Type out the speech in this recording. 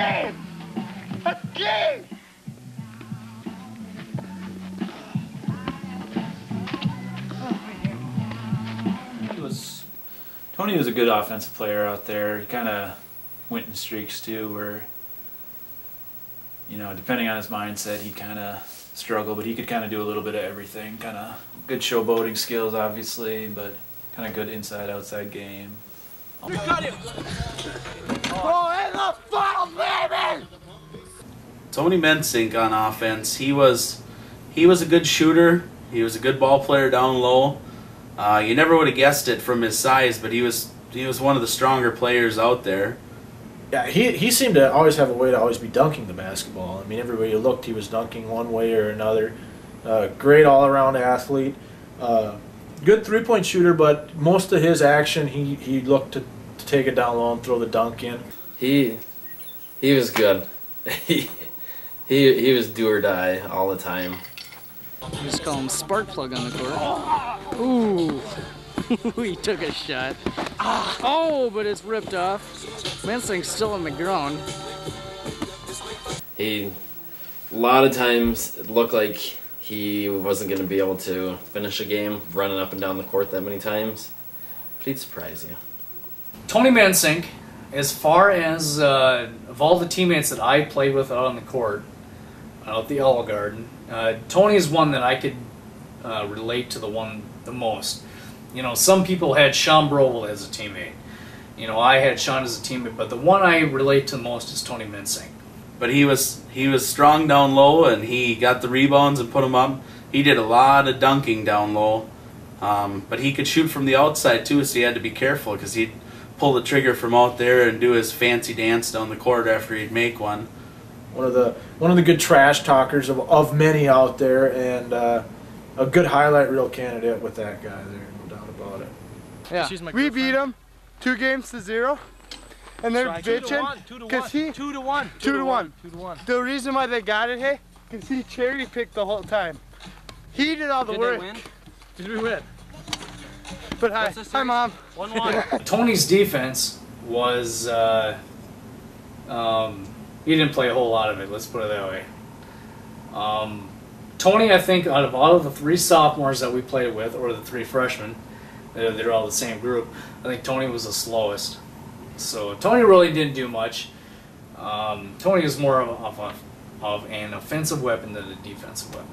game! A game! Tony was a good offensive player out there. He kind of went in streaks too, where, you know, depending on his mindset, he kind of struggled, but he could kind of do a little bit of everything. Kind of good showboating skills, obviously, but kind of good inside-outside game. You got him! Oh, in the funnel, baby! Tony Mensink on offense, he was a good shooter. He was a good ball player down low. You never would have guessed it from his size, but he was one of the stronger players out there. Yeah, he seemed to always have a way to always be dunking the basketball. I mean, everywhere you looked, he was dunking one way or another. Great all-around athlete. Good three-point shooter, but most of his action, he looked to take it down low and throw the dunk in. He was good. he was do or die all the time. We just call him Spark Plug on the court. Ooh, he took a shot. Oh, but it's ripped off. Mensink's still on the ground. A lot of times it looked like he wasn't going to be able to finish a game running up and down the court that many times, but he'd surprise you. Tony Mensink, as far as of all the teammates that I played with out on the court, out at the Olive Garden, Tony is one that I could relate to the most. You know, some people had Sean Brovel as a teammate. You know, I had Sean as a teammate, but the one I relate to the most is Tony Mensink. But he was strong down low, and he got the rebounds and put them up. He did a lot of dunking down low, but he could shoot from the outside too, so he had to be careful because he'd pull the trigger from out there and do his fancy dance down the court after he'd make one. One of the good trash talkers of many out there, and a good highlight reel candidate with that guy there, no doubt about it. Yeah, We beat him 2-0, and they're bitching because he 2-1. The reason why they got it, hey, because he cherry picked the whole time. He did all the work. Did we win? But hi, Mom. 1-1. Tony's defense was he didn't play a whole lot of it. Let's put it that way. Tony, I think, out of all of the 3 sophomores that we played with, or the 3 freshmen, they're all the same group, I think Tony was the slowest. So Tony really didn't do much. Tony is more of an offensive weapon than a defensive weapon.